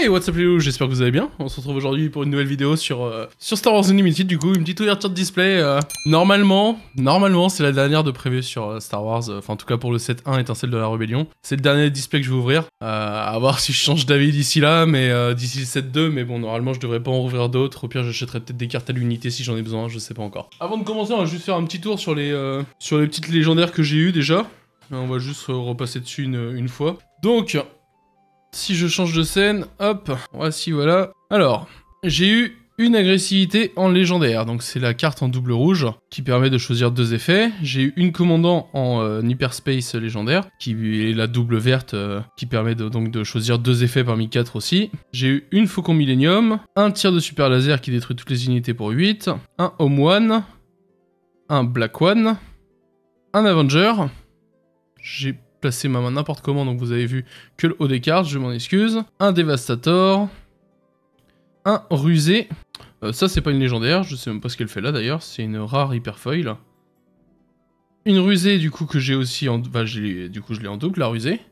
Hey, what's up les loups, j'espère que vous allez bien. On se retrouve aujourd'hui pour une nouvelle vidéo sur Star Wars Unlimited, du coup, une petite ouverture de display. Normalement, c'est la dernière de prévu sur Star Wars, enfin en tout cas pour le set 1 Étincelle de la Rébellion. C'est le dernier display que je vais ouvrir, à voir si je change d'avis d'ici là, mais d'ici le set 2, mais bon, normalement je devrais pas en ouvrir d'autres. Au pire, j'achèterai peut-être des cartes à l'unité si j'en ai besoin, je sais pas encore. Avant de commencer, on va juste faire un petit tour sur les petites légendaires que j'ai eues déjà. On va juste repasser dessus une fois. Donc... si je change de scène, hop, voici, voilà. Alors, j'ai eu une agressivité en légendaire, donc c'est la carte en double rouge, qui permet de choisir 2 effets. J'ai eu une commandant en hyperspace légendaire, qui est la double verte, qui permet donc de choisir 2 effets parmi 4 aussi. J'ai eu une Faucon Millennium, un tir de super laser qui détruit toutes les unités pour 8, un Home One, un Black One, un Avenger, j'ai placer ma main n'importe comment, donc vous avez vu que le haut des cartes, je m'en excuse. Un Dévastator. Un Rusé. Ça, c'est pas une légendaire, je sais même pas ce qu'elle fait là d'ailleurs, c'est une rare hyperfoil. Une Rusée, du coup, que j'ai aussi en... bah, du coup, je l'ai en double, la Rusée.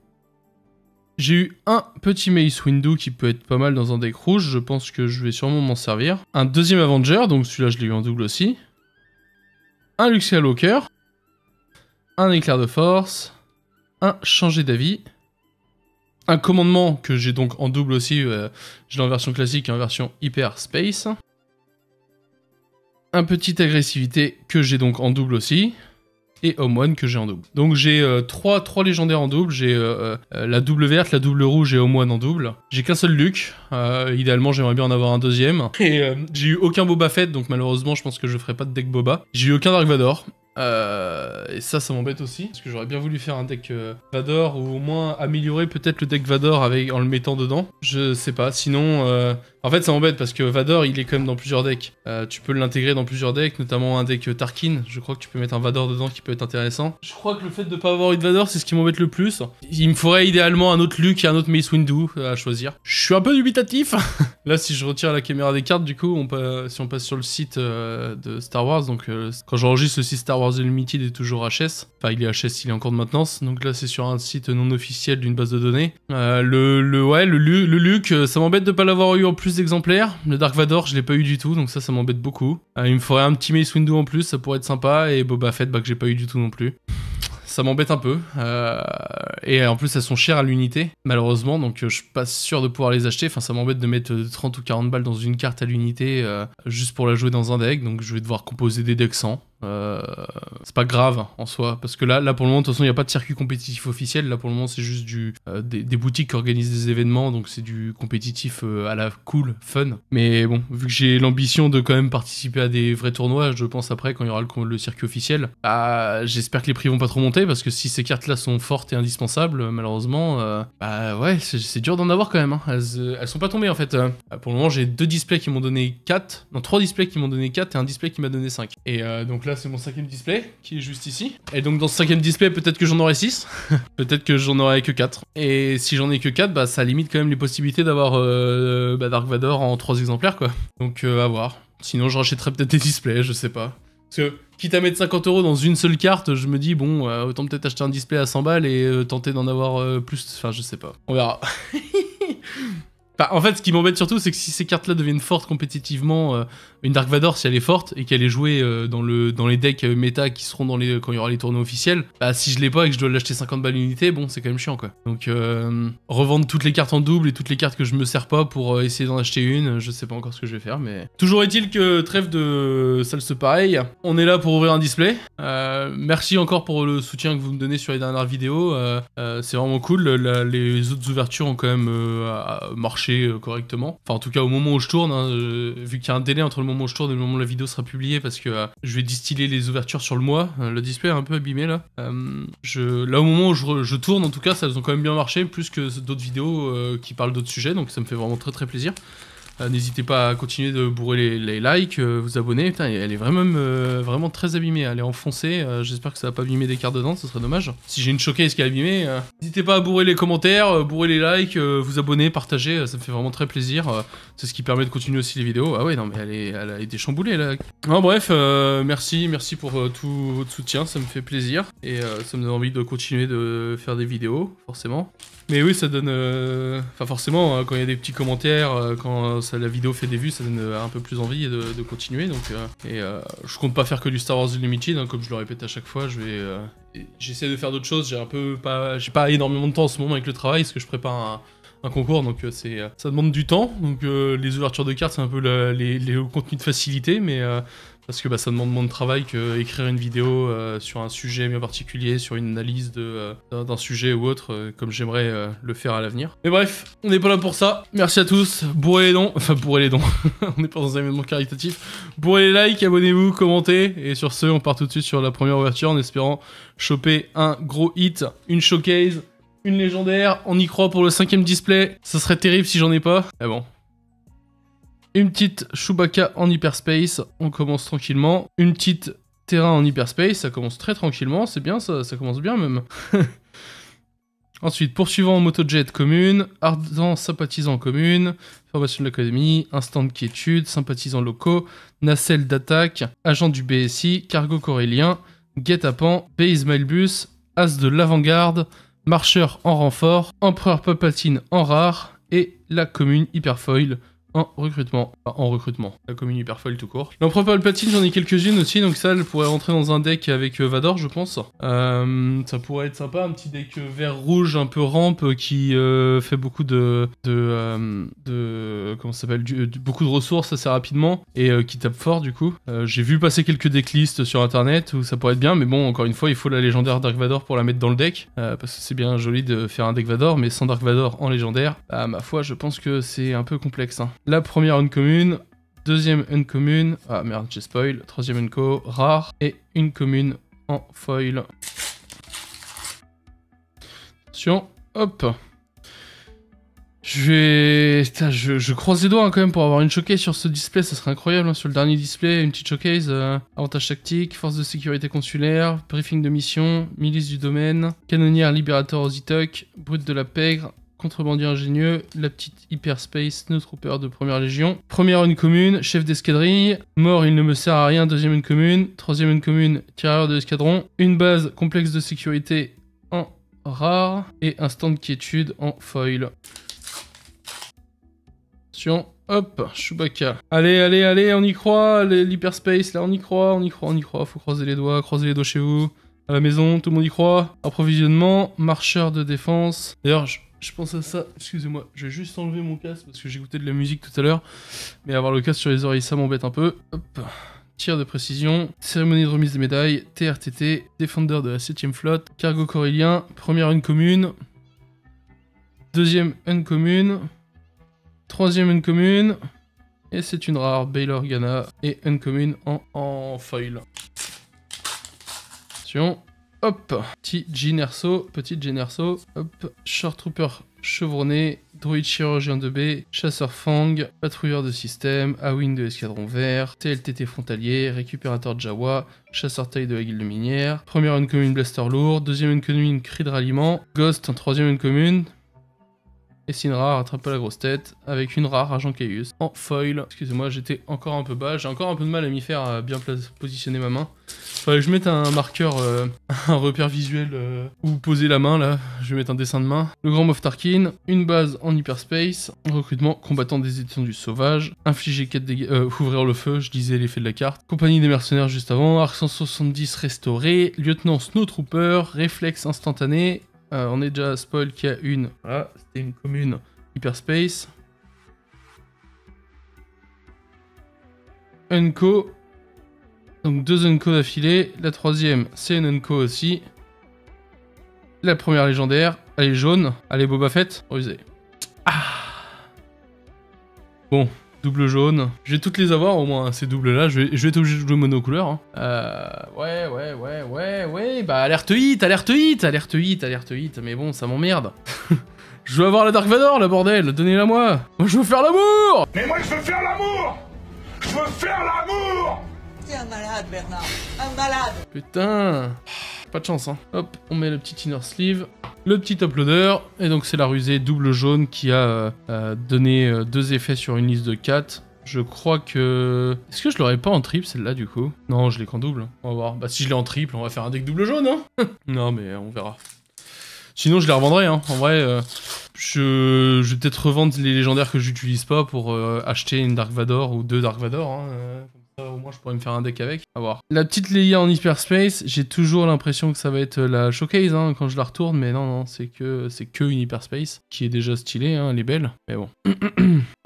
J'ai eu un petit Mace Windu qui peut être pas mal dans un deck rouge, je pense que je vais sûrement m'en servir. Un deuxième Avenger, donc celui-là, je l'ai eu en double aussi. Un Luke Skywalker. Un Éclair de Force. Un changer d'avis, un commandement que j'ai donc en double aussi, je l'ai en version classique et en version hyper space, un petit agressivité que j'ai donc en double aussi, et Home One que j'ai en double. Donc j'ai trois légendaires en double, j'ai la double verte, la double rouge et Home One en double. J'ai qu'un seul Luke, idéalement j'aimerais bien en avoir un deuxième. Et j'ai eu aucun Boba Fett, donc malheureusement je pense que je ferai pas de deck Boba. J'ai eu aucun Dark Vador. Et ça m'embête aussi, parce que j'aurais bien voulu faire un deck Vador, ou au moins améliorer peut-être le deck Vador en le mettant dedans. Je sais pas, sinon... En fait ça m'embête parce que Vador il est quand même dans plusieurs decks. Tu peux l'intégrer dans plusieurs decks, notamment un deck Tarkin. Je crois que tu peux mettre un Vador dedans qui peut être intéressant. Je crois que le fait de pas avoir eu de Vador c'est ce qui m'embête le plus. Il me faudrait idéalement un autre Luke et un autre Mace Windu à choisir. Je suis un peu dubitatif. Là si je retire la caméra des cartes du coup, si on passe sur le site de Star Wars, donc quand j'enregistre le site Star Wars Unlimited est toujours HS. Enfin il est HS, il est encore de maintenance. Donc là c'est sur un site non officiel d'une base de données. Le Luke, ça m'embête de pas l'avoir eu en plus d'exemplaires. Le Dark Vador je l'ai pas eu du tout, donc ça m'embête beaucoup. Il me faudrait un petit Mace Windu en plus, ça pourrait être sympa. Et Boba Fett bah, que j'ai pas eu du tout non plus. Ça m'embête un peu, et en plus elles sont chères à l'unité, malheureusement, donc je suis pas sûr de pouvoir les acheter, enfin ça m'embête de mettre 30 ou 40 balles dans une carte à l'unité, juste pour la jouer dans un deck, donc je vais devoir composer des decks sans. C'est pas grave en soi, parce que là pour le moment de toute façon il n'y a pas de circuit compétitif officiel, là pour le moment c'est juste des boutiques qui organisent des événements, donc c'est du compétitif à la cool, fun, mais bon, vu que j'ai l'ambition de quand même participer à des vrais tournois, je pense après quand il y aura le circuit officiel, j'espère que les prix vont pas trop monter, parce que si ces cartes là sont fortes et indispensables, malheureusement, bah ouais, c'est dur d'en avoir quand même, hein. Elles sont pas tombées en fait. Pour le moment j'ai 2 displays qui m'ont donné 4, non 3 displays qui m'ont donné 4 et un display qui m'a donné 5. Et donc là c'est mon 5ème display qui est juste ici. Et donc dans ce 5ème display peut-être que j'en aurai 6, peut-être que j'en aurai que 4. Et si j'en ai que 4, bah ça limite quand même les possibilités d'avoir Dark Vador en 3 exemplaires quoi. Donc à voir. Sinon je rachèterai peut-être des displays, je sais pas. Parce que, quitte à mettre 50 € dans une seule carte, je me dis, bon, autant peut-être acheter un display à 100 balles et tenter d'en avoir plus, enfin, je sais pas. On verra. Enfin, en fait, ce qui m'embête surtout, c'est que si ces cartes-là deviennent fortes compétitivement, une Dark Vador, si elle est forte, et qu'elle est jouée dans les decks méta qui seront quand il y aura les tournois officiels, bah si je l'ai pas et que je dois l'acheter 50 balles l'unité, bon, c'est quand même chiant, quoi. Donc, revendre toutes les cartes en double et toutes les cartes que je me sers pas pour essayer d'en acheter une, je sais pas encore ce que je vais faire, mais... Toujours est-il que, trêve de salse pareil, on est là pour ouvrir un display. Merci encore pour le soutien que vous me donnez sur les dernières vidéos, c'est vraiment cool, les autres ouvertures ont quand même marché correctement. Enfin en tout cas au moment où je tourne, hein, vu qu'il y a un délai entre le moment où je tourne et le moment où la vidéo sera publiée, parce que je vais distiller les ouvertures sur le mois, le display est un peu abîmé là. Là au moment où je tourne en tout cas, ça ont quand même bien marché, plus que d'autres vidéos qui parlent d'autres sujets, donc ça me fait vraiment très plaisir. N'hésitez pas à continuer de bourrer les likes, vous abonner. Putain, elle est vraiment très abîmée, elle est enfoncée. J'espère que ça va pas abîmer des cartes dedans, ce serait dommage. Si j'ai une showcase qui est abîmée, n'hésitez pas à bourrer les commentaires, bourrer les likes, vous abonner, partager, ça me fait vraiment très plaisir. C'est ce qui permet de continuer aussi les vidéos. Ah ouais, non mais elle a été chamboulée là. En bref, merci pour tout votre soutien, ça me fait plaisir. Et ça me donne envie de continuer de faire des vidéos, forcément. Mais oui, ça donne... Enfin forcément, hein, quand il y a des petits commentaires, quand la vidéo fait des vues, ça donne un peu plus envie de continuer. Donc, je compte pas faire que du Star Wars Unlimited, hein, comme je le répète à chaque fois. J'essaie de faire d'autres choses. J'ai pas énormément de temps en ce moment avec le travail, parce que je prépare un concours, donc ça demande du temps. Donc les ouvertures de cartes, c'est un peu les contenus de facilité, mais... parce que ça demande moins de travail qu'écrire une vidéo sur un sujet bien particulier, sur une analyse d'un sujet ou autre, comme j'aimerais le faire à l'avenir. Mais bref, on n'est pas là pour ça. Merci à tous, bourrez les dons, enfin bourrez les dons, on n'est pas dans un événement caritatif. Bourrez les likes, abonnez-vous, commentez, et sur ce, on part tout de suite sur la première ouverture en espérant choper un gros hit, une showcase, une légendaire, on y croit pour le 5ème display, ça serait terrible si j'en ai pas, mais bon. Une petite Chewbacca en hyperspace, on commence tranquillement. Une petite terrain en hyperspace, ça commence très tranquillement, c'est bien ça commence bien même. Ensuite, poursuivant en motojet commune, ardent sympathisant commune, formation de l'académie, instant de quiétude, sympathisants locaux, nacelle d'attaque, agent du BSI, cargo corélien, guet-apens, base mailbus, as de l'avant-garde, marcheur en renfort, empereur Palpatine en rare, et la commune hyperfoil en recrutement. Enfin, en recrutement. La commune hyperfoil tout court. L'empereur Palpatine, j'en ai quelques-unes aussi, donc ça, elle pourrait rentrer dans un deck avec Vador, je pense. Ça pourrait être sympa, un petit deck vert-rouge, un peu rampe, qui fait beaucoup comment ça s'appelle, beaucoup de ressources assez rapidement, et qui tape fort, du coup. J'ai vu passer quelques decklists sur internet, où ça pourrait être bien, mais bon, encore une fois, il faut la légendaire Dark Vador pour la mettre dans le deck, parce que c'est bien joli de faire un deck Vador, mais sans Dark Vador en légendaire, ma foi, je pense que c'est un peu complexe, hein. La première uncommune, deuxième uncommune, ah merde j'ai spoil, troisième unco, rare, et une commune en foil. Attention, hop. Je croise les doigts hein, quand même pour avoir une showcase sur ce display, ça serait incroyable, hein, sur le dernier display, une petite showcase, avantage tactique, force de sécurité consulaire, briefing de mission, milice du domaine, canonnière libérateur aux Itoc, brute de la pègre, contrebandier ingénieux, la petite hyperspace, snowtrooper de première légion. Première une commune, chef d'escadrille, mort il ne me sert à rien, deuxième une commune, troisième une commune, tireur de l'escadron, une base complexe de sécurité en rare, et un stand de quiétude en foil. Attention, hop, Chewbacca. Allez, allez, allez, on y croit, l'hyperspace, là on y croit, faut croiser les doigts chez vous. À la maison, tout le monde y croit. Approvisionnement, marcheur de défense. D'ailleurs, je pense à ça, excusez-moi, je vais juste enlever mon casque parce que j'écoutais de la musique tout à l'heure, mais avoir le casque sur les oreilles, ça m'embête un peu. Hop, tir de précision, cérémonie de remise des médailles, TRTT, défendeur de la 7ème flotte, cargo corélien, première uncommune, deuxième uncommune, troisième uncommune, et c'est une rare, Bail Organa, et uncommune en foil. Attention. Hop, petite Generso, hop, Short Trooper chevronné, droïde chirurgien de B, chasseur Fang, patrouilleur de système, A-Wing de l'escadron vert, TLTT frontalier, récupérateur Jawa, chasseur taille de la guilde minière, première uncommune blaster lourd, deuxième uncommune cri de ralliement, Ghost, troisième uncommune, et c'est une rare, attrape pas la grosse tête, avec une rare agent Caius en foil. Excusez-moi, j'étais encore un peu bas, j'ai encore un peu de mal à m'y faire à bien positionner ma main. Faudrait que je mette un marqueur, un repère visuel où poser la main là, je vais mettre un dessin de main. Le grand Moff Tarkin, une base en hyperspace, recrutement, combattant des étendus sauvages, infliger 4 dégâts, ouvrir le feu, je disais l'effet de la carte, compagnie des mercenaires juste avant, arc 170 restauré, lieutenant Snowtrooper, réflexe instantané. On est déjà à spoil qu'il y a une. Voilà, c'était une commune hyperspace. Unco. Donc 2 Unco d'affilée. La troisième, c'est une Unco aussi. La première légendaire. Elle est jaune. Allez, Boba Fett. Rusé. Ah. Bon. Double jaune. Je vais toutes les avoir au moins, hein, ces doubles-là. Je vais être obligé de jouer monocouleur. Hein. Ouais. Bah, alerte hit. Mais bon, ça m'emmerde. Je veux avoir la Dark Vador, la bordel. Donnez-la moi. Moi, je veux faire l'amour. Mais moi, je veux faire l'amour. Je veux faire l'amour. T'es un malade, Bernard. Un malade. Putain. Pas de chance, hein. Hop, on met le petit inner sleeve. Le petit uploader, et donc c'est la rusée double jaune qui a donné 2 effets sur une liste de 4. Je crois que... Est-ce que je l'aurais pas en triple celle-là du coup? Non, je l'ai qu'en double. On va voir. Bah si je l'ai en triple, on va faire un deck double jaune, hein. Non mais on verra. Sinon, je les revendrai, hein. En vrai, je vais peut-être revendre les légendaires que j'utilise pas pour acheter une Dark Vador ou 2 Dark Vador, hein. Comme ça, au moins, je pourrais me faire un deck avec. À voir. La petite Leia en Hyperspace, j'ai toujours l'impression que ça va être la Showcase, hein, quand je la retourne, mais non, c'est que une Hyperspace, qui est déjà stylée, hein, elle est belle, mais bon.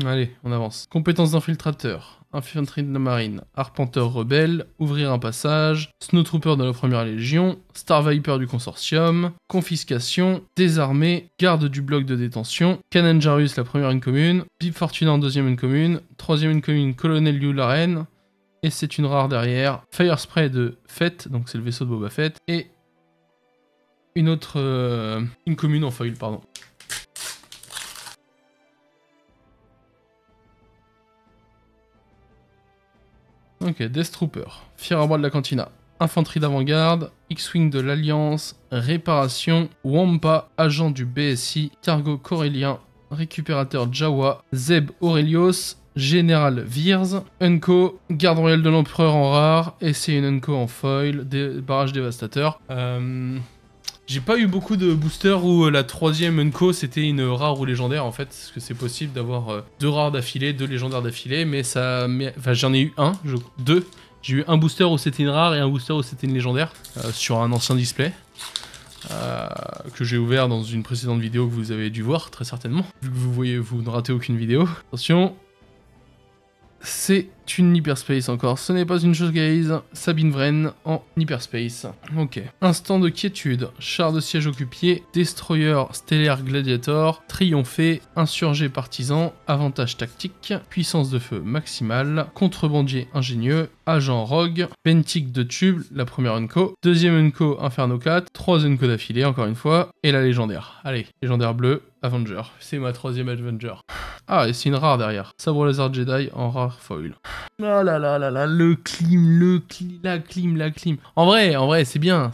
Allez, on avance. Compétences d'infiltrateur. Infanterie de la marine, arpenteur rebelle, ouvrir un passage, snowtrooper de la première légion, Star Viper du consortium, confiscation, désarmé, garde du bloc de détention, Canon Jarus la première commune, Bib Fortuna en deuxième commune, troisième commune, colonel Liu la reine, et c'est une rare derrière, Fire Spray de Fett, donc c'est le vaisseau de Boba Fett, et une autre, une commune en foil, pardon. Ok, Death Trooper, Fier à bras de la cantina, Infanterie d'avant-garde, X-Wing de l'Alliance, Réparation, Wampa, agent du BSI, Cargo Corélien, Récupérateur Jawa, Zeb Aurelios, Général Veers, Unco, Garde Royale de l'Empereur en rare, et c'est une Unco en foil, barrage dévastateur. J'ai pas eu beaucoup de boosters où la troisième Unco c'était une rare ou légendaire en fait, parce que c'est possible d'avoir 2 rares d'affilée, 2 légendaires d'affilée, mais ça... Enfin j'en ai eu deux. J'ai eu un booster où c'était une rare et un booster où c'était une légendaire, sur un ancien display, que j'ai ouvert dans une précédente vidéo que vous avez dû voir très certainement, vu que vous ne ratez aucune vidéo. Attention, c'est une Hyperspace encore, ce n'est pas une showcase, Sabine Wren en Hyperspace. Ok. Instant de quiétude, char de siège occupé, destroyer stellaire gladiator, triompher, insurgé partisan, avantage tactique, puissance de feu maximale, contrebandier ingénieux, agent rogue, pentique de tube, la première Unco, deuxième Unco Inferno 4, 3 Unco d'affilée encore une fois, et la légendaire. Allez, légendaire bleu, Avenger. C'est ma troisième Avenger. Ah, et c'est une rare derrière. Sabre laser Jedi en rare foil. Ah là là là là, la clim. En vrai, c'est bien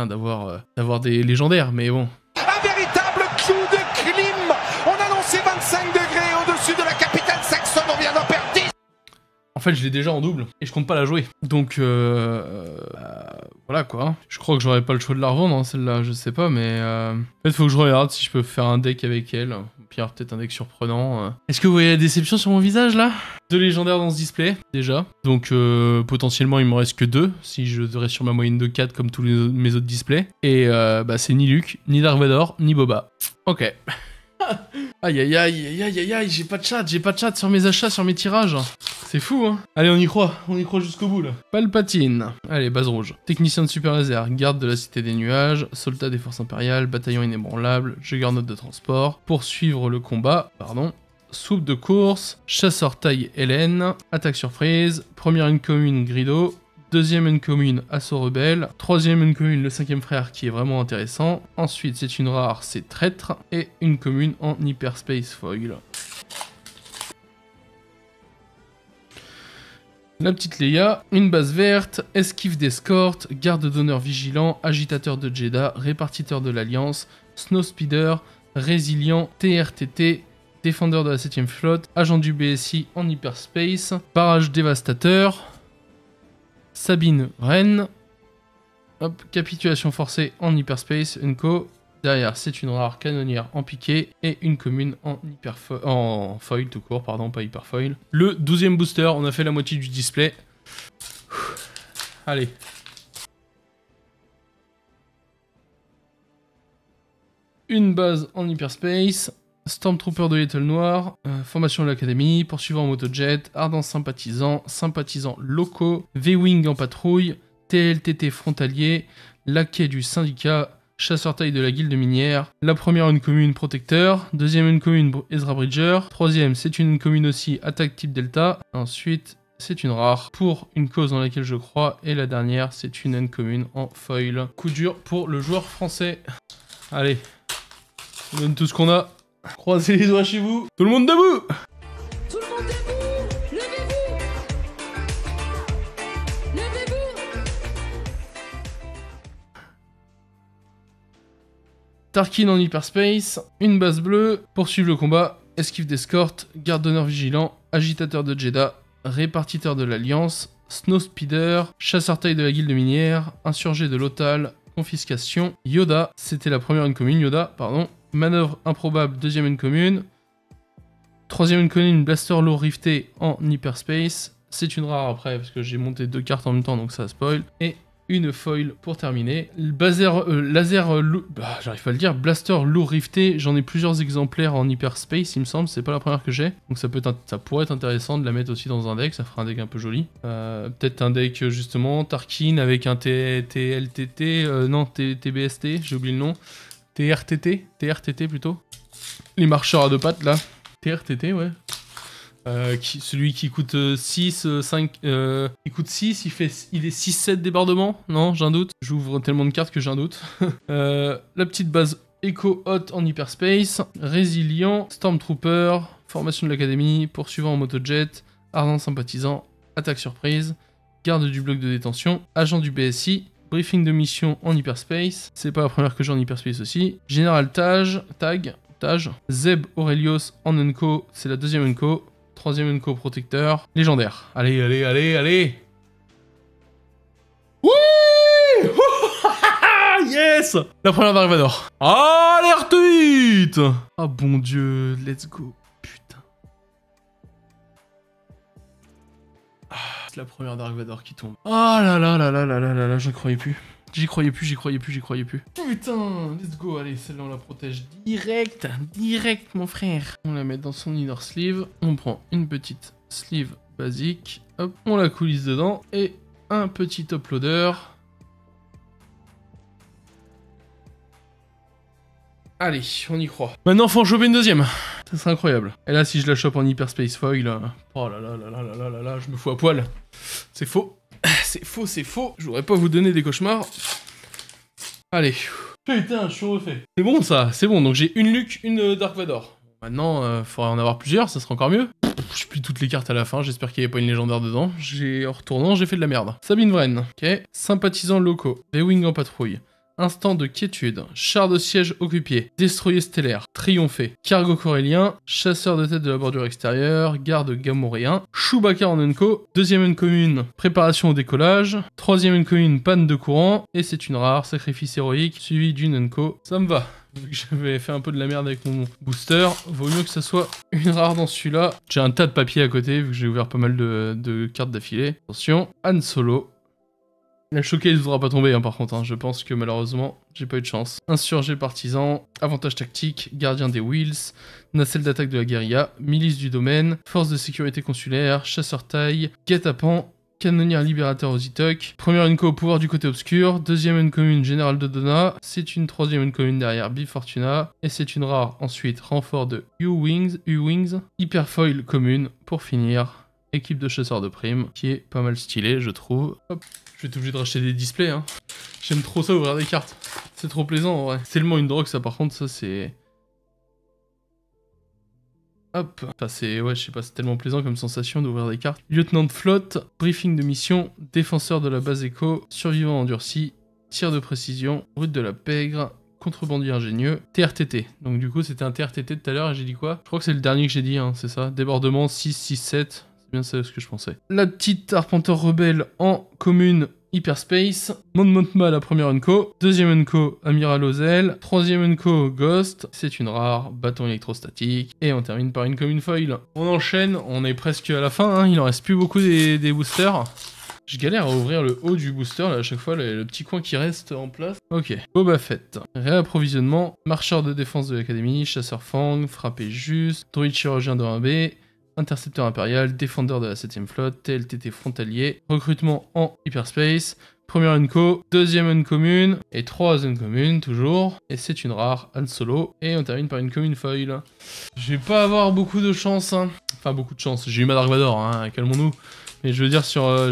d'avoir des légendaires, mais bon. Un véritable clou de clim. On annonçait 25 degrés au-dessus de la capitale saxonne, on vient d'en perdre 10. En fait, je l'ai déjà en double, et je compte pas la jouer. Donc, voilà quoi. Je crois que j'aurais pas le choix de la revendre, hein, celle-là, je sais pas, mais... En fait, faut que je regarde si je peux faire un deck avec elle. Pire, peut-être un deck surprenant. Est-ce que vous voyez la déception sur mon visage, là? 2 légendaires dans ce display, déjà. Donc, potentiellement, il me reste que 2, si je reste sur ma moyenne de 4 comme tous mes autres displays. Et, bah, c'est ni Luke, ni Dark Vador, ni Boba. Ok. Aïe aïe aïe aïe aïe aïe, j'ai pas de chat sur mes achats, sur mes tirages. C'est fou, hein. Allez, on y croit jusqu'au bout, là. Palpatine. Allez, base rouge. Technicien de super laser, garde de la cité des nuages, soldat des forces impériales, bataillon inébranlable, juggernaut de transport, poursuivre le combat, pardon. Soupe de course, chasseur taille Hélène, attaque surprise, première une commune Grido, deuxième une commune Assaut Rebelle, troisième une commune le cinquième frère qui est vraiment intéressant, ensuite c'est une rare, c'est Traître, et une commune en Hyperspace Foil. La petite Leia, une base verte, esquive d'escorte, garde d'honneur vigilant, agitateur de Jeddah, répartiteur de l'Alliance, Snowspeeder, résilient, TRTT, défendeur de la 7ème flotte, agent du BSI en Hyperspace, barrage dévastateur, Sabine Wren, hop, capitulation forcée en Hyperspace, Unco. Derrière, c'est une rare canonnière en piqué et une commune en foil tout court, pardon, pas hyperfoil. Le 12e booster, on a fait la moitié du display. Allez. Une base en Hyperspace, Stormtrooper de Little Noir, formation de l'Académie, poursuivant en motojet, ardents sympathisants, sympathisants locaux, V-Wing en patrouille, TLTT frontalier, laquais du syndicat, chasseur taille de la guilde minière, la première une commune protecteur, deuxième une commune Ezra Bridger, troisième c'est une commune aussi attaque type Delta, ensuite c'est une rare pour une cause dans laquelle je crois, et la dernière c'est une commune en foil. Coup dur pour le joueur français. Allez, on donne tout ce qu'on a. Croisez les doigts chez vous. Tout le monde debout! Tout le monde debout! Levez-vous! Levez-vous! Tarkin en Hyperspace, une base bleue, poursuivre le combat, esquive d'escorte, garde d'honneur vigilant, agitateur de Jeddah, répartiteur de l'Alliance, Snowspeeder, chasseur taille de la guilde minière, insurgé de l'Otal, confiscation. Yoda, c'était la première uncommune, Yoda, pardon. Manœuvre improbable, deuxième uncommune. Troisième uncommune, Blaster Low Rifté en hyperspace. C'est une rare après, parce que j'ai monté 2 cartes en même temps, donc ça spoil. Et une foil pour terminer. J'arrive pas à le dire. Blaster Low Rifté, j'en ai plusieurs exemplaires en hyperspace, il me semble. C'est pas la première que j'ai. Donc ça pourrait être intéressant de la mettre aussi dans un deck. Ça fera un deck un peu joli. Peut-être un deck justement Tarkin avec un TLTT. Non, TBST, j'ai oublié le nom. TRTT plutôt. Les marcheurs à 2 pattes là. TRTT, ouais. Celui qui coûte 6, 5... il coûte 6, il est 6-7 débordement. Non, j'ai un doute. J'ouvre tellement de cartes que j'ai un doute. La petite base Echo Hot en hyperspace. Résilient, Stormtrooper, formation de l'académie, poursuivant en motojet, ardent sympathisant, attaque surprise, garde du bloc de détention, agent du BSI, briefing de mission en hyperspace. C'est pas la première que j'ai en hyperspace aussi. Général Taj, Zeb Aurelios en Unco, c'est la deuxième Unco. Troisième Unco protecteur. Légendaire. Allez, allez, allez, allez. Oui. Yes. La première Dark Vador. Alerte 8. Ah bon Dieu, let's go. Putain. Ah, c'est la première Dark Vador qui tombe. Ah là là là là là là là là, je croyais plus. J'y croyais plus. Putain, let's go, allez, celle-là on la protège direct, mon frère. On la met dans son inner sleeve, on prend une petite sleeve basique, hop, on la coulisse dedans, et un petit top loader. Allez, on y croit. Maintenant, faut en choper une deuxième. Ça serait incroyable. Et là, si je la chope en hyperspace foil, oh là là là là là là là, je me fous à poil. C'est faux. C'est faux. Je voudrais pas vous donner des cauchemars. Allez. Putain, je suis refait. C'est bon ça, c'est bon. Donc j'ai une Luke, une Dark Vador. Maintenant, faudrait en avoir plusieurs, ça sera encore mieux. Je plie toutes les cartes à la fin, j'espère qu'il n'y avait pas une légendaire dedans. En retournant, j'ai fait de la merde. Sabine Wren, ok. Sympathisant locaux, V-Wing en patrouille. Instant de quiétude, char de siège occupé, destroyer stellaire, triompher, cargo corélien, chasseur de tête de la bordure extérieure, garde gamoréen, Chewbacca en Unco, deuxième uncommune, préparation au décollage, troisième uncommune, panne de courant, et c'est une rare, sacrifice héroïque, suivi d'une Unco. Ça me va. Vu que j'avais fait un peu de la merde avec mon booster, vaut mieux que ça soit une rare dans celui-là. J'ai un tas de papiers à côté, vu que j'ai ouvert pas mal de cartes d'affilée. Attention, Han Solo. La showcase ne voudra pas tomber hein, par contre, hein. Je pense que malheureusement, j'ai pas eu de chance. Insurgé partisan, avantage tactique, gardien des wheels, nacelle d'attaque de la guérilla, milice du domaine, force de sécurité consulaire, chasseur taille, guet-apens, canonnière libérateur aux Itoc, première unco au pouvoir du côté obscur, deuxième uncommune général de Donna, c'est une troisième uncommune derrière Bib Fortuna, et c'est une rare ensuite renfort de U-Wings, hyperfoil commune pour finir, équipe de chasseurs de primes, qui est pas mal stylée je trouve. Hop. Je vais être obligé de racheter des displays, hein. J'aime trop ça, ouvrir des cartes. C'est trop plaisant, en vrai. C'est tellement une drogue, ça, par contre, ça, c'est... Hop. Enfin, c'est... Ouais, je sais pas, c'est tellement plaisant comme sensation d'ouvrir des cartes. Lieutenant de flotte, briefing de mission, défenseur de la base écho, survivant endurci, tir de précision, brut de la pègre, contrebandier ingénieux, TRTT. Donc, du coup, c'était un TRTT tout à l'heure, et j'ai dit quoi? Je crois que c'est le dernier que j'ai dit, hein, c'est ça. Débordement, 6, 6, 7... C'est bien ça ce que je pensais. La petite Arpenteur rebelle en commune hyperspace. Mon Mothma la première unco. Deuxième unco Amiral Ozel. Troisième unco Ghost. C'est une rare. Bâton électrostatique. Et on termine par une commune foil. On enchaîne. On est presque à la fin. Hein. Il en reste plus beaucoup des boosters. Je galère à ouvrir le haut du booster, là, à chaque fois, le petit coin qui reste en place. Ok. Boba Fett. Réapprovisionnement. Marcheur de défense de l'académie. Chasseur Fang. Frappé juste. Droïde chirurgien de 1B. Intercepteur impérial, défendeur de la 7ème flotte, TLTT frontalier, recrutement en hyperspace, première unco, deuxième uncommune, et troisième commune toujours, et c'est une rare, Han Solo, et on termine par une commune foil. Je vais pas avoir beaucoup de chance, hein. Enfin beaucoup de chance, j'ai eu ma Dark Vador, hein, calmons-nous. Mais je veux dire,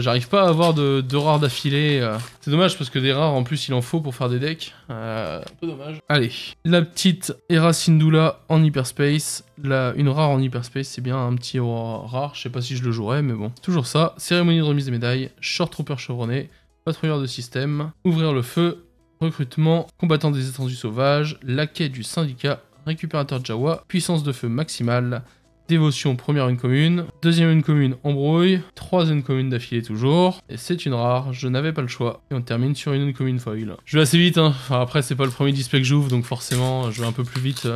j'arrive pas à avoir de rares d'affilée. C'est dommage parce que des rares en plus il en faut pour faire des decks. Un peu dommage. Allez, la petite Hera Syndulla en hyperspace. Une rare en hyperspace, c'est bien un petit rare. Je sais pas si je le jouerai, mais bon. Toujours ça. Cérémonie de remise des médailles. Short Trooper chevronné. Patrouilleur de système. Ouvrir le feu. Recrutement. Combattant des étendues sauvages. Laquais du syndicat. Récupérateur Jawa. Puissance de feu maximale. Dévotion, première une commune. Deuxième une commune, embrouille. Troisième commune d'affilée toujours. Et c'est une rare, je n'avais pas le choix. Et on termine sur une commune foil. Je vais assez vite, hein. Enfin, après, c'est pas le premier display que j'ouvre, donc forcément, je vais un peu plus vite.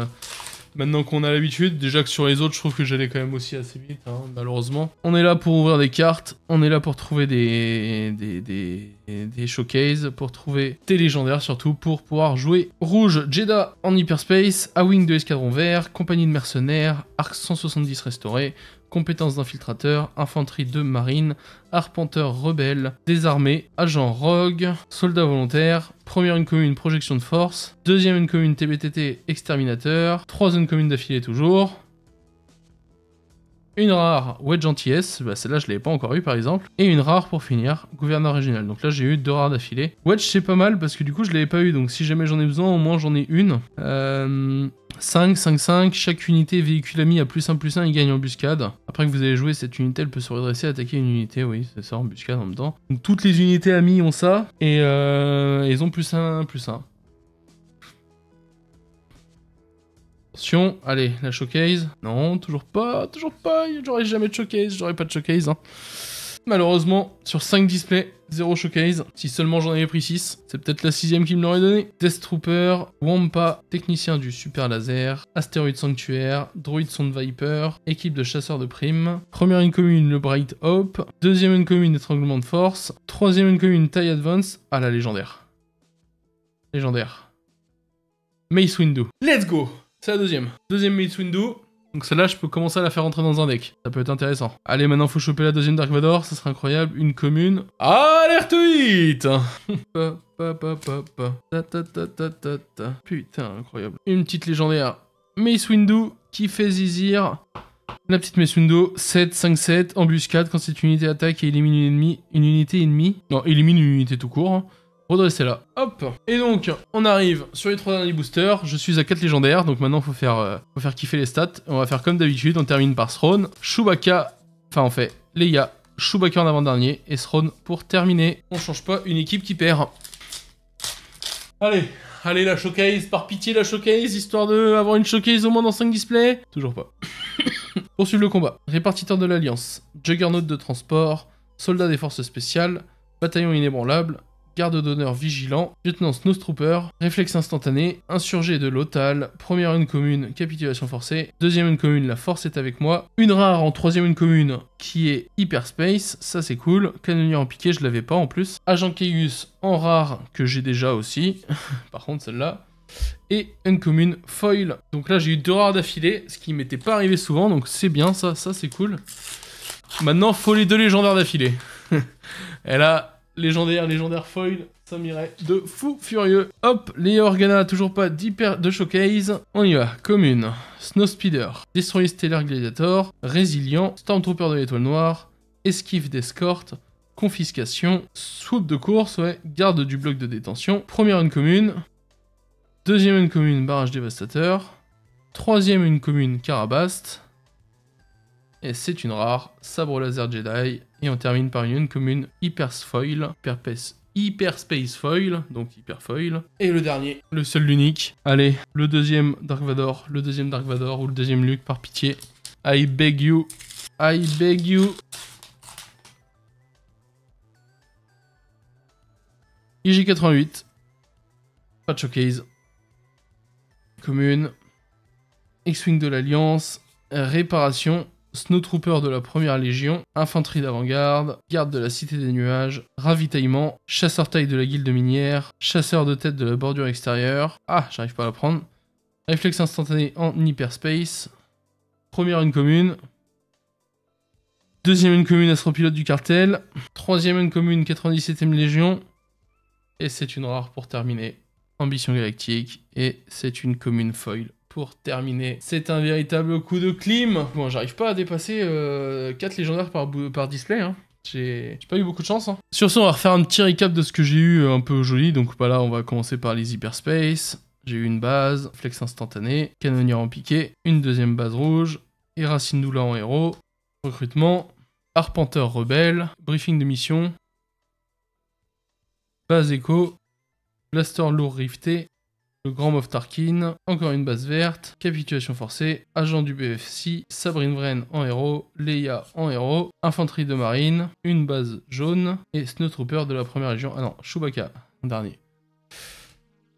Maintenant qu'on a l'habitude, déjà que sur les autres, je trouve que j'allais quand même aussi assez vite, hein, malheureusement. On est là pour ouvrir des cartes, on est là pour trouver des showcases, pour trouver des légendaires surtout, pour pouvoir jouer rouge, Jeddah en hyperspace, A-Wing de escadron vert, compagnie de mercenaires, arc 170 restauré, compétences d'infiltrateur, infanterie de marine, arpenteur rebelle, désarmé, agent rogue, soldat volontaire, première une commune projection de force, deuxième une commune TBTT exterminateur, troisième commune d'affilée toujours, une rare wedge anti-S, bah celle-là je l'avais pas encore eu par exemple, et une rare pour finir, gouverneur régional. Donc là j'ai eu 2 rares d'affilée. Wedge c'est pas mal parce que du coup je l'avais pas eu, donc si jamais j'en ai besoin au moins j'en ai une. 5, 5, 5, chaque unité véhicule ami à +1/+1 il gagne embuscade. Après que vous avez joué cette unité, elle peut se redresser et attaquer une unité, oui c'est ça, embuscade en même temps. Donc toutes les unités amies ont ça, et ils ont +1/+1. Attention, allez, la showcase. Non, toujours pas, j'aurai jamais de showcase, j'aurai pas de showcase. Hein. Malheureusement, sur 5 displays, 0 showcase. Si seulement j'en avais pris 6, c'est peut-être la 6ème qui me l'aurait donné. Death Trooper, Wampa, technicien du super laser, astéroïde sanctuaire, droïde sonde Viper, équipe de chasseurs de primes. Première une commune, le Bright Hope. Deuxième une commune, étranglement de force. Troisième une commune, TIE Advance. Ah la légendaire. Légendaire. Mace Windu. Let's go! C'est la deuxième. Deuxième Mace Windu. Donc celle-là, je peux commencer à la faire rentrer dans un deck. Ça peut être intéressant. Allez, maintenant, faut choper la deuxième Dark Vador. Ça serait incroyable. Une commune. Alerte 8. Putain, incroyable. Une petite légendaire. Mace Windu qui fait zizir. La petite Mace Windu. 7, 5, 7. Embuscade quand cette unité attaque et élimine une unité ennemie. Non, élimine une unité tout court. Hein. Redresser là. Hop. Et donc, on arrive sur les 3 derniers boosters. Je suis à 4 légendaires, donc maintenant, faut faire kiffer les stats. On va faire comme d'habitude, on termine par Throne, Chewbacca, enfin on fait Leia, Chewbacca en avant-dernier, et Throne pour terminer. On change pas une équipe qui perd. Allez la showcase, par pitié la showcase, histoire d'avoir une showcase au moins dans 5 displays. Toujours pas. Poursuivre le combat. Répartiteur de l'Alliance, Juggernaut de transport, soldat des forces spéciales, bataillon inébranlable, garde d'honneur vigilant, lieutenant Snowtrooper, réflexe instantané, insurgé de l'OTAL, première une commune, capitulation forcée, deuxième une commune, la force est avec moi, une rare en troisième une commune qui est hyperspace, ça c'est cool, canonnier en piqué, je l'avais pas en plus, agent Kaius en rare que j'ai déjà aussi, par contre celle-là, et une commune foil. Donc là j'ai eu 2 rares d'affilée, ce qui m'était pas arrivé souvent, donc c'est bien ça c'est cool. Maintenant faut les 2 légendaires d'affilée. Et là... Légendaire foil, ça m'irait de fou furieux. Hop, les Organa, toujours pas de showcase. On y va, commune, Snowspeeder, Destroyer Stellar Gladiator, Résilient, Stormtrooper de l'étoile noire, Esquive d'escorte, Confiscation, Swoop de course, ouais, Garde du bloc de détention, première une commune, deuxième une commune, Barrage dévastateur, troisième une commune, Carabast, et c'est une rare, Sabre laser Jedi, et on termine par une commune Hyperspace Foil, donc Hyper Foil. Et le dernier, le seul l'unique. Allez, le deuxième Dark Vador ou le deuxième Luke par pitié. I beg you. IG88. Pas de showcase. Commune. X-Wing de l'Alliance. Réparation. Snowtrooper de la première légion, infanterie d'avant-garde, garde de la cité des nuages, ravitaillement, chasseur taille de la guilde minière, chasseur de tête de la bordure extérieure, ah j'arrive pas à la prendre, réflexe instantané en hyperspace, première une commune, deuxième une commune astropilote du cartel, troisième une commune 97ème légion, et c'est une rare pour terminer, ambition galactique, et c'est une commune foil. Pour terminer, c'est un véritable coup de clim. Bon, j'arrive pas à dépasser 4 légendaires par display. Hein. J'ai pas eu beaucoup de chance. Hein. Sur ce, on va refaire un petit recap de ce que j'ai eu un peu joli. Donc bah là, on va commencer par les hyperspace. J'ai eu une base, flex instantané, canonnier en piqué, une deuxième base rouge, Hera Syndulla en héros, recrutement, arpenteur rebelle, briefing de mission, base écho, blaster lourd rifté, le Grand Moff Tarkin, encore une base verte, capitulation forcée, agent du BFC, Sabrine Wren en héros, Leia en héros, infanterie de marine, une base jaune et Snowtrooper de la première légion. Ah non, Chewbacca en dernier.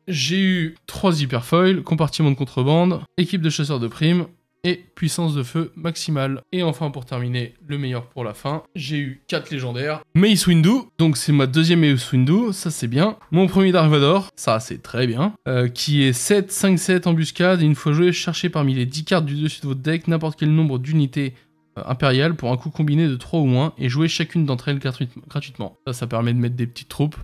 J'ai eu 3 hyperfoils, compartiment de contrebande, équipe de chasseurs de primes et puissance de feu maximale. Et enfin pour terminer, le meilleur pour la fin, j'ai eu 4 légendaires. Mace Windu, donc c'est ma deuxième Mace Windu, ça c'est bien. Mon premier Dark Vador, ça c'est très bien. Qui est 7, 5, 7 embuscade, et une fois joué, cherchez parmi les 10 cartes du dessus de votre deck n'importe quel nombre d'unités impériales pour un coup combiné de 3 ou moins, et jouer chacune d'entre elles gratuitement. Ça permet de mettre des petites troupes.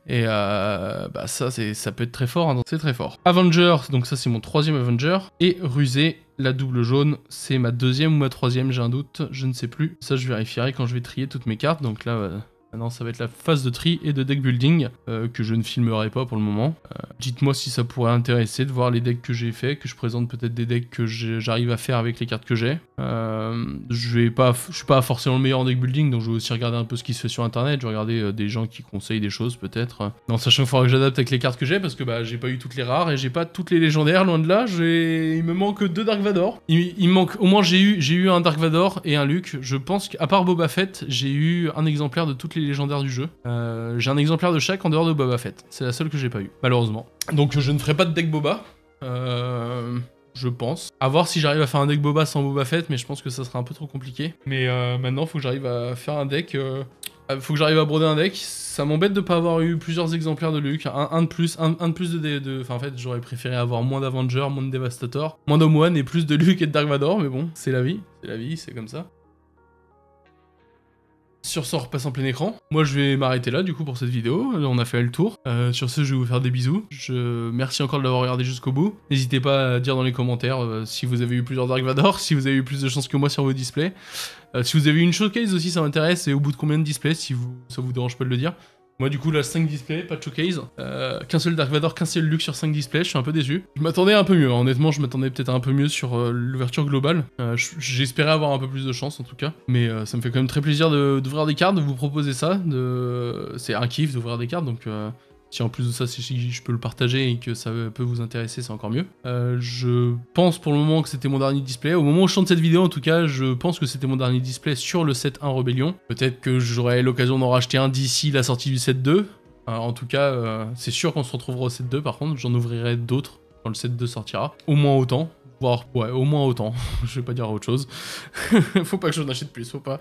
Et bah ça peut être très fort, hein, c'est très fort. Avenger, donc ça c'est mon 3e Avenger. Et Rusé, la double jaune, c'est ma 2e ou ma 3e, j'ai un doute, je ne sais plus. Ça je vérifierai quand je vais trier toutes mes cartes, donc là... Maintenant, ça va être la phase de tri et de deck building que je ne filmerai pas pour le moment. Dites-moi si ça pourrait intéresser de voir les decks que j'ai fait, que je présente peut-être des decks que j'arrive à faire avec les cartes que j'ai. Je suis pas forcément le meilleur en deck building, donc je vais aussi regarder un peu ce qui se fait sur internet. Je vais regarder des gens qui conseillent des choses peut-être. En sachant qu'il faudra que j'adapte avec les cartes que j'ai parce que bah, j'ai pas eu toutes les rares et j'ai pas toutes les légendaires, loin de là. Il me manque 2 Dark Vador. Il me manque, au moins j'ai eu un Dark Vador et un Luke. Je pense qu'à part Boba Fett, j'ai eu un exemplaire de toutes les légendaires du jeu. J'ai un exemplaire de chaque en dehors de Boba Fett. C'est la seule que j'ai pas eu, malheureusement. Donc je ne ferai pas de deck Boba. Je pense. À voir si j'arrive à faire un deck Boba sans Boba Fett, mais je pense que ça sera un peu trop compliqué. Mais maintenant, faut que j'arrive à faire un deck. Faut que j'arrive à broder un deck. Ça m'embête de pas avoir eu plusieurs exemplaires de Luke. Un de plus de... Enfin, en fait, j'aurais préféré avoir moins d'Avenger, moins de Devastator, moins d'Obi-Wan et plus de Luke et de Dark Vador, mais bon, c'est la vie. C'est la vie, c'est comme ça. Sur ce, on repasse en plein écran. Moi, je vais m'arrêter là, du coup, pour cette vidéo. On a fait le tour. Sur ce, je vais vous faire des bisous. Merci encore de l'avoir regardé jusqu'au bout. N'hésitez pas à dire dans les commentaires si vous avez eu plusieurs Dark Vador, si vous avez eu plus de chance que moi sur vos displays. Si vous avez eu une showcase aussi, ça m'intéresse. Et au bout de combien de displays, si ça vous dérange pas de le dire. Moi du coup là 5 displays, pas de showcase, qu'un seul Dark Vador, qu'un seul Luke sur 5 displays, je suis un peu déçu. Je m'attendais un peu mieux, hein. Honnêtement je m'attendais peut-être un peu mieux sur l'ouverture globale. J'espérais avoir un peu plus de chance en tout cas. Mais ça me fait quand même très plaisir d'ouvrir des cartes, de vous proposer ça. C'est un kiff d'ouvrir des cartes, donc si en plus de ça si je peux le partager et que ça peut vous intéresser, c'est encore mieux. Je pense pour le moment que c'était mon dernier display. Au moment où je chante cette vidéo en tout cas, je pense que c'était mon dernier display sur le set 1 Rebellion. Peut-être que j'aurai l'occasion d'en racheter un d'ici la sortie du set 2. En tout cas, c'est sûr qu'on se retrouvera au set 2 par contre, j'en ouvrirai d'autres quand le set 2 sortira. Au moins autant. Voire, ouais, au moins autant. Je vais pas dire autre chose. Faut pas que j'en achète plus, faut que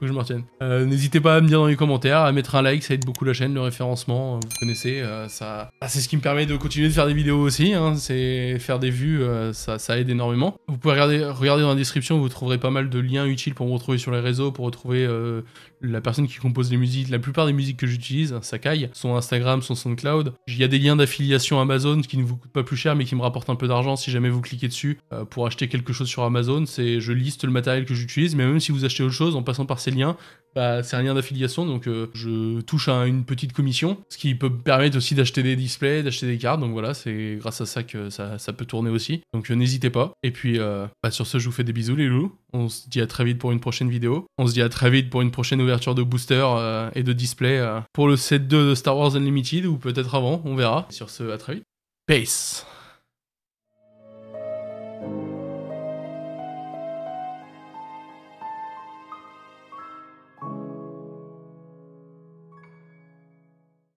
je me retienne. N'hésitez pas à me dire dans les commentaires, à mettre un like, ça aide beaucoup la chaîne, le référencement, vous connaissez, c'est ce qui me permet de continuer de faire des vidéos aussi, hein, c'est faire des vues, ça aide énormément. Vous pouvez regarder dans la description, vous trouverez pas mal de liens utiles pour me retrouver sur les réseaux, pour retrouver la personne qui compose les musiques, la plupart des musiques que j'utilise, Sakai, son Instagram, son SoundCloud. Il y a des liens d'affiliation Amazon qui ne vous coûtent pas plus cher mais qui me rapportent un peu d'argent si jamais vous cliquez dessus pour acheter quelque chose sur Amazon. Je liste le matériel que j'utilise, mais même si vous achetez autre chose en passant par ces liens, c'est un lien d'affiliation, donc je touche à une petite commission, ce qui peut me permettre aussi d'acheter des displays, d'acheter des cartes, donc voilà, c'est grâce à ça que ça peut tourner aussi, donc n'hésitez pas. Et puis sur ce, je vous fais des bisous les loups, on se dit à très vite pour une prochaine vidéo, on se dit à très vite pour une prochaine ouverture de booster et de display pour le set 2 de Star Wars Unlimited, ou peut-être avant, on verra. Sur ce, à très vite. Peace.